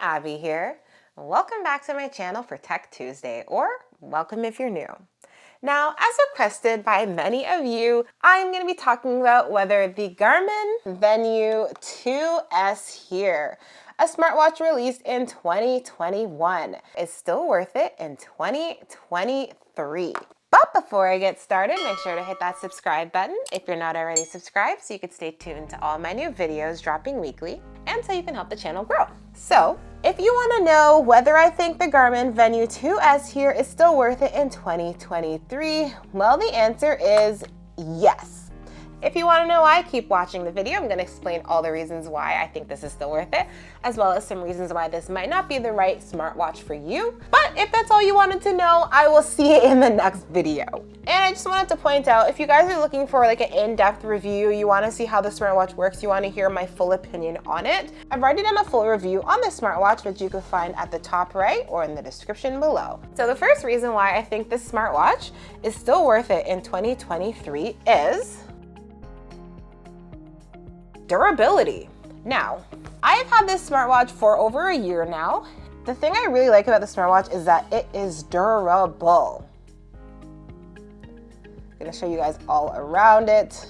Abby here. Welcome back to my channel for Tech Tuesday, or welcome if you're new. Now, as requested by many of you, I'm going to be talking about whether the Garmin Venu 2S here, a smartwatch released in 2021, is still worth it in 2023. But before I get started, make sure to hit that subscribe button if you're not already subscribed so you can stay tuned to all my new videos dropping weekly and so you can help the channel grow. So, if you want to know whether I think the Garmin Venu 2S here is still worth it in 2023, well, the answer is yes. If you want to know why, keep watching the video. I'm going to explain all the reasons why I think this is still worth it, as well as some reasons why this might not be the right smartwatch for you. But if that's all you wanted to know, I will see it in the next video. And I just wanted to point out, if you guys are looking for like an in-depth review, you want to see how the smartwatch works, you want to hear my full opinion on it, I've already done a full review on the smartwatch, which you can find at the top right or in the description below. So the first reason why I think this smartwatch is still worth it in 2023 is durability. Now, I've had this smartwatch for over a year now. The thing I really like about the smartwatch is that it is durable. I'm gonna show you guys all around it.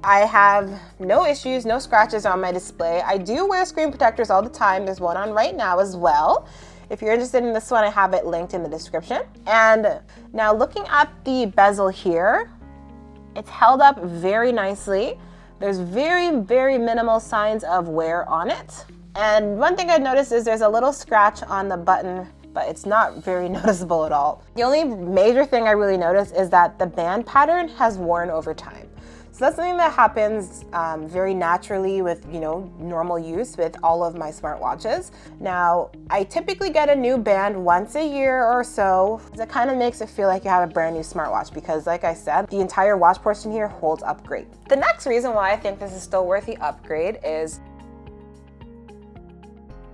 I have no issues, no scratches on my display. I do wear screen protectors all the time. There's one on right now as well. If you're interested in this one, I have it linked in the description. And now looking at the bezel here, it's held up very nicely. There's very, very minimal signs of wear on it. And one thing I noticed is there's a little scratch on the button, but it's not very noticeable at all. The only major thing I really noticed is that the band pattern has worn over time. So that's something that happens very naturally with, normal use with all of my smartwatches. Now, I typically get a new band once a year or so. It kind of makes it feel like you have a brand new smartwatch because, like I said, the entire watch portion here holds up great. The next reason why I think this is still worth the upgrade is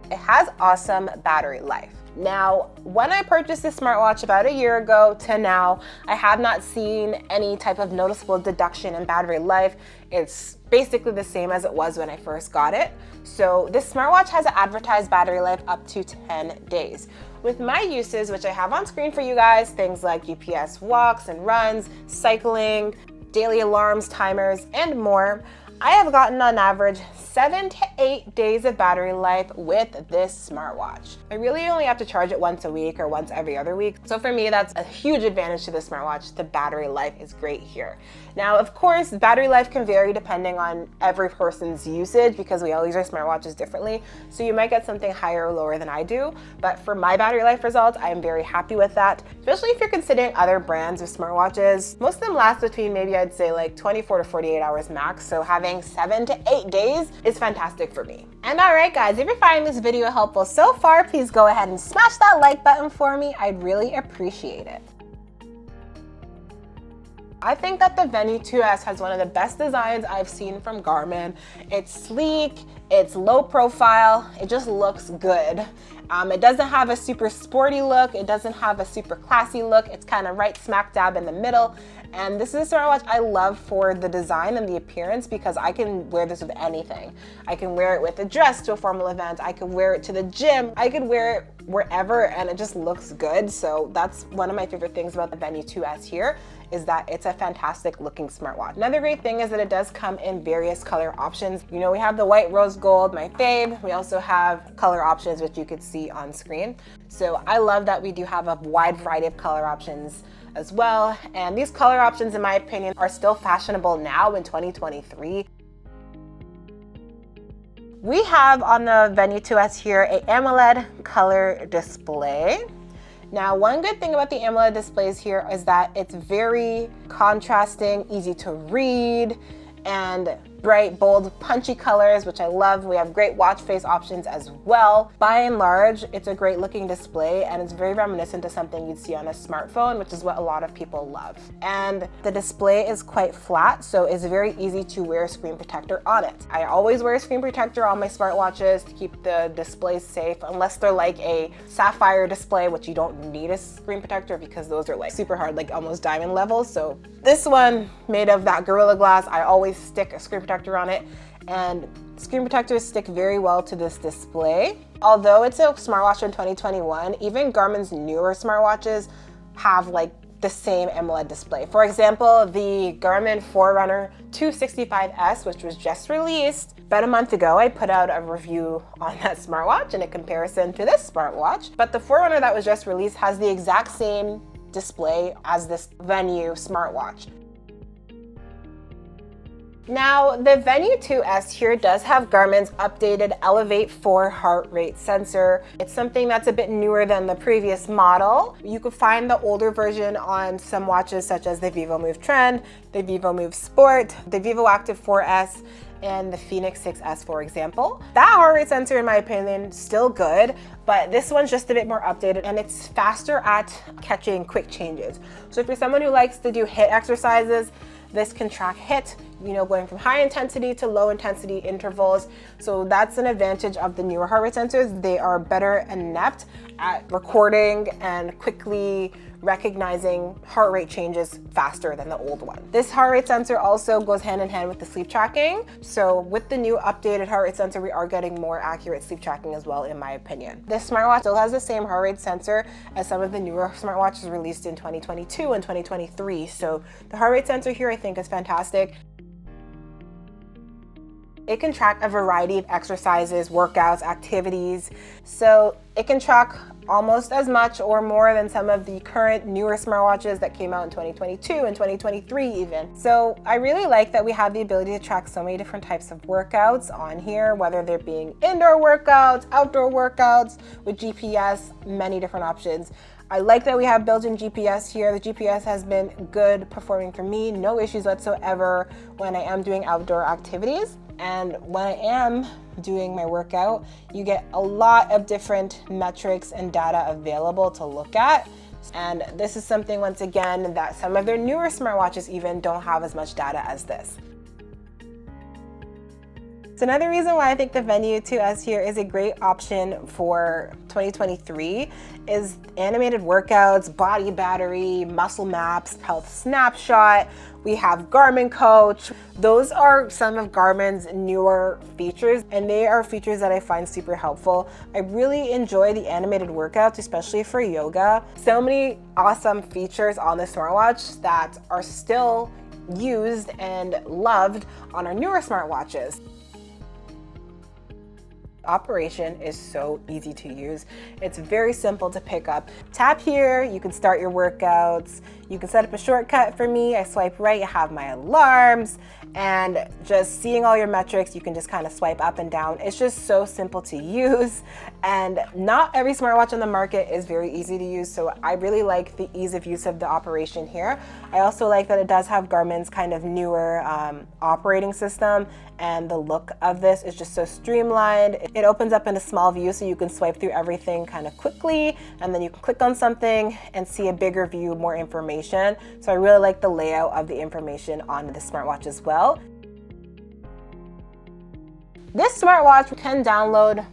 it has awesome battery life. Now, when I purchased this smartwatch about a year ago to now, I have not seen any type of noticeable deduction in battery life. It's basically the same as it was when I first got it. So this smartwatch has an advertised battery life up to 10 days. With my uses, which I have on screen for you guys, things like GPS walks and runs, cycling, daily alarms, timers, and more, I have gotten on average 7 to 8 days of battery life with this smartwatch. I really only have to charge it once a week or once every other week. So for me, that's a huge advantage to the smartwatch. The battery life is great here. Now, of course, battery life can vary depending on every person's usage because we all use our smartwatches differently. So you might get something higher or lower than I do. But for my battery life results, I am very happy with that, especially if you're considering other brands of smartwatches. Most of them last between maybe I'd say like 24 to 48 hours max. So having 7 to 8 days is fantastic for me. And all right, guys, if you're finding this video helpful so far, please go ahead and smash that like button for me. I'd really appreciate it. I think that the Venu 2S has one of the best designs I've seen from Garmin. It's sleek, it's low profile, it just looks good. It doesn't have a super sporty look, it doesn't have a super classy look, it's kind of right smack dab in the middle. And this is a smartwatch I love for the design and the appearance because I can wear this with anything. I can wear it with a dress to a formal event, I could wear it to the gym, I could wear it wherever and it just looks good. So that's one of my favorite things about the Venu 2S here, is that it's a fantastic looking smartwatch. Another great thing is that it does come in various color options. We have the white, rose gold, my fave. We also have color options, which you could see on screen. So I love that we do have a wide variety of color options as well. And these color options, in my opinion, are still fashionable now in 2023. We have on the Venu 2S here a AMOLED color display. Now, one good thing about the AMOLED displays here is that it's very contrasting, easy to read, and bright, bold, punchy colors, which I love. We have great watch face options as well. By and large, it's a great looking display and it's very reminiscent to something you'd see on a smartphone, which is what a lot of people love. And the display is quite flat, so it's very easy to wear a screen protector on it. I always wear a screen protector on my smartwatches to keep the displays safe, unless they're like a sapphire display, which you don't need a screen protector because those are like super hard, like almost diamond levels. So this one made of that Gorilla Glass, I always stick a screen protector protector on it, and screen protectors stick very well to this display. Although it's a smartwatch in 2021, even Garmin's newer smartwatches have like the same AMOLED display. For example, the Garmin Forerunner 265S, which was just released about a month ago, I put out a review on that smartwatch in a comparison to this smartwatch. But the Forerunner that was just released has the exact same display as this Venu smartwatch. Now, the Venu 2S here does have Garmin's updated Elevate 4 heart rate sensor. It's something that's a bit newer than the previous model. You could find the older version on some watches such as the Vivomove Trend, the Vivomove Sport, the Vivoactive 4S, and the Fenix 6S, for example. That heart rate sensor, in my opinion, still good, but this one's just a bit more updated and it's faster at catching quick changes. So if you're someone who likes to do HIIT exercises, this can track HIIT, going from high intensity to low intensity intervals. So that's an advantage of the newer heart rate sensors. They are better and inept at recording and quickly recognizing heart rate changes faster than the old one. This heart rate sensor also goes hand in hand with the sleep tracking. So with the new updated heart rate sensor, we are getting more accurate sleep tracking as well, in my opinion. This smartwatch still has the same heart rate sensor as some of the newer smartwatches released in 2022 and 2023. So the heart rate sensor here, I think, is fantastic. It can track a variety of exercises, workouts, activities. So it can track almost as much or more than some of the current newer smartwatches that came out in 2022 and 2023 even. So I really like that we have the ability to track so many different types of workouts on here, whether they're being indoor workouts, outdoor workouts with GPS, many different options. I like that we have built-in GPS here. The GPS has been good performing for me, no issues whatsoever when I am doing outdoor activities. And when I am doing my workout, you get a lot of different metrics and data available to look at. And this is something, once again, that some of their newer smartwatches even don't have as much data as this. So another reason why I think the Venu 2S here is a great option for 2023 is animated workouts, body battery, muscle maps, health snapshot. We have Garmin Coach. Those are some of Garmin's newer features, and they are features that I find super helpful. I really enjoy the animated workouts, especially for yoga. So many awesome features on the smartwatch that are still used and loved on our newer smartwatches. Operation is so easy to use. It's very simple to pick up. Tap here, you can start your workouts. You can set up a shortcut for me. I swipe right, you have my alarms, and just seeing all your metrics, you can just kind of swipe up and down. It's just so simple to use, and not every smartwatch on the market is very easy to use, so I really like the ease of use of the operation here. I also like that it does have Garmin's kind of newer operating system, and the look of this is just so streamlined. It opens up in a small view so you can swipe through everything kind of quickly, and then you can click on something and see a bigger view, more information. So I really like the layout of the information on the smartwatch as well. This smartwatch can download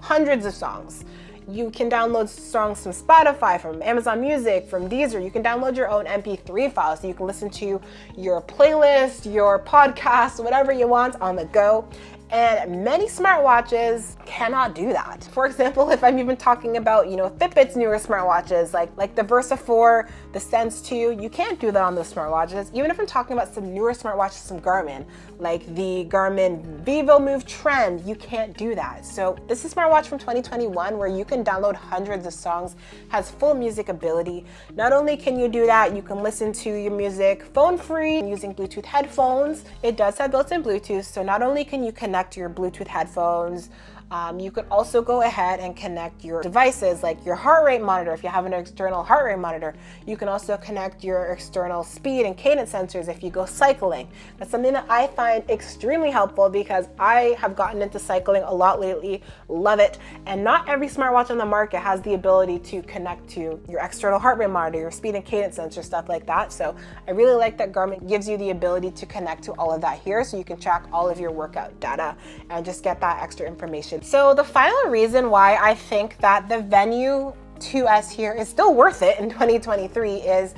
hundreds of songs. You can download songs from Spotify, from Amazon Music, from Deezer. You can download your own MP3 files so you can listen to your playlist, your podcast, whatever you want on the go. And many smartwatches cannot do that. For example, if I'm even talking about, Fitbit's newer smartwatches, like the Versa 4, the Sense 2, you can't do that on those smartwatches. Even if I'm talking about some newer smartwatches from Garmin, like the Garmin Vivomove Trend, you can't do that. So this is a smartwatch from 2021 where you can download hundreds of songs, has full music ability. Not only can you do that, you can listen to your music phone-free using Bluetooth headphones. It does have built-in Bluetooth, so not only can you connect your Bluetooth headphones, you could also go ahead and connect your devices like your heart rate monitor. If you have an external heart rate monitor, you can also connect your external speed and cadence sensors if you go cycling. That's something that I find extremely helpful because I have gotten into cycling a lot lately, love it. And not every smartwatch on the market has the ability to connect to your external heart rate monitor, your speed and cadence sensor, stuff like that. So I really like that Garmin gives you the ability to connect to all of that here so you can track all of your workout data and just get that extra information. So the final reason why I think that the Venu 2S here is still worth it in 2023 is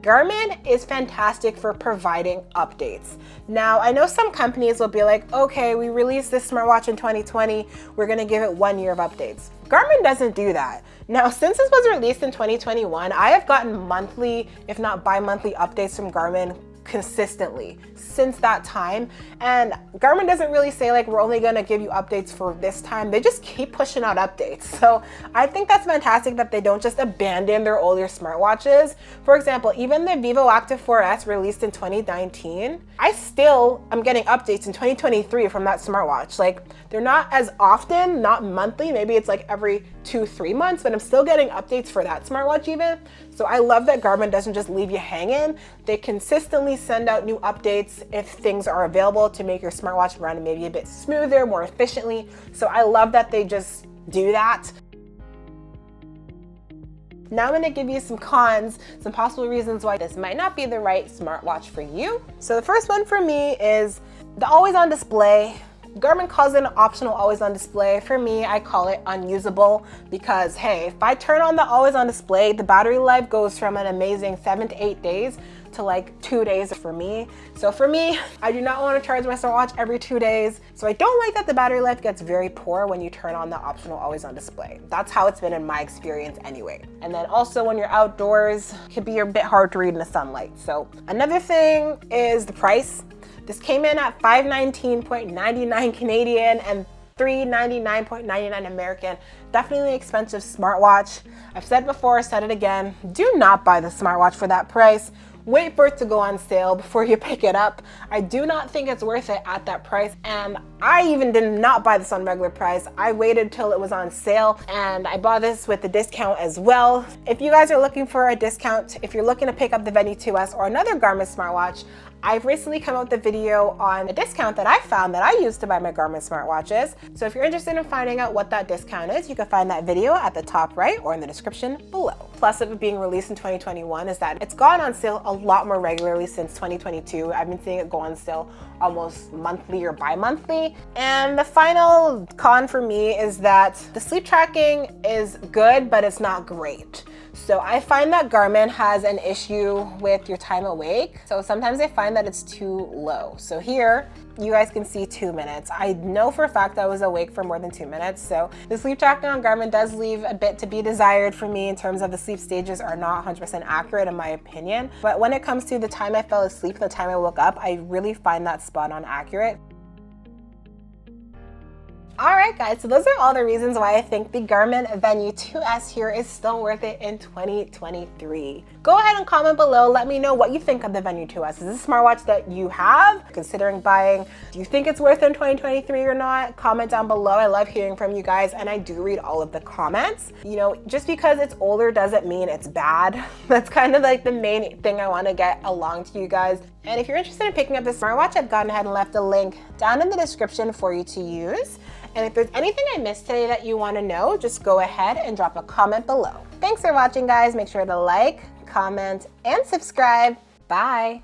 Garmin is fantastic for providing updates. Now, I know some companies will be like, okay, we released this smartwatch in 2020, we're gonna give it 1 year of updates. Garmin doesn't do that. Now, since this was released in 2021, I have gotten monthly, if not bi-monthly updates from Garmin consistently since that time. And Garmin doesn't really say like, we're only gonna give you updates for this time. They just keep pushing out updates. So I think that's fantastic that they don't just abandon their older smartwatches. For example, even the Vivoactive 4S released in 2019, I still am getting updates in 2023 from that smartwatch. Like, they're not as often, not monthly, maybe it's like every 2-3 months, but I'm still getting updates for that smartwatch even. So I love that Garmin doesn't just leave you hanging. They consistently send out new updates if things are available to make your smartwatch run maybe a bit smoother, more efficiently. So I love that they just do that. Now I'm gonna give you some cons, some possible reasons why this might not be the right smartwatch for you. So the first one for me is the always on display. Garmin calls it an optional always on display. For me, I call it unusable because, hey, if I turn on the always on display, the battery life goes from an amazing 7 to 8 days to like 2 days for me. So for me, I do not want to charge my smartwatch every 2 days. So I don't like that the battery life gets very poor when you turn on the optional always on display. That's how it's been in my experience anyway. And then also when you're outdoors, it can be a bit hard to read in the sunlight. So another thing is the price. This came in at $519.99 Canadian and $399.99 American. Definitely expensive smartwatch. I've said before, said it again, do not buy the smartwatch for that price. Wait for it to go on sale before you pick it up. I do not think it's worth it at that price. And I even did not buy this on regular price. I waited till it was on sale and I bought this with the discount as well. If you guys are looking for a discount, if you're looking to pick up the Venu 2S or another Garmin smartwatch, I've recently come out with a video on a discount that I found that I used to buy my Garmin smartwatches. So if you're interested in finding out what that discount is, you can find that video at the top right or in the description below. Plus of it being released in 2021 is that it's gone on sale a lot more regularly since 2022. I've been seeing it go on sale almost monthly or bi-monthly. And the final con for me is that the sleep tracking is good, but it's not great. So I find that Garmin has an issue with your time awake. So sometimes I find that it's too low. So here, you guys can see 2 minutes. I know for a fact I was awake for more than 2 minutes. So the sleep tracking on Garmin does leave a bit to be desired for me in terms of the sleep stages are not 100% accurate in my opinion. But when it comes to the time I fell asleep and the time I woke up, I really find that spot on accurate. All right, guys, so those are all the reasons why I think the Garmin Venu 2S here is still worth it in 2023. Go ahead and comment below. Let me know what you think of the Venu 2S. Is this a smartwatch that you have considering buying? Do you think it's worth it in 2023 or not? Comment down below. I love hearing from you guys and I do read all of the comments. You know, just because it's older doesn't mean it's bad. That's kind of like the main thing I want to get along to you guys. And if you're interested in picking up this smartwatch, I've gone ahead and left a link down in the description for you to use. And if there's anything I missed today that you want to know, just go ahead and drop a comment below. Thanks for watching, guys. Make sure to like, comment, and subscribe. Bye.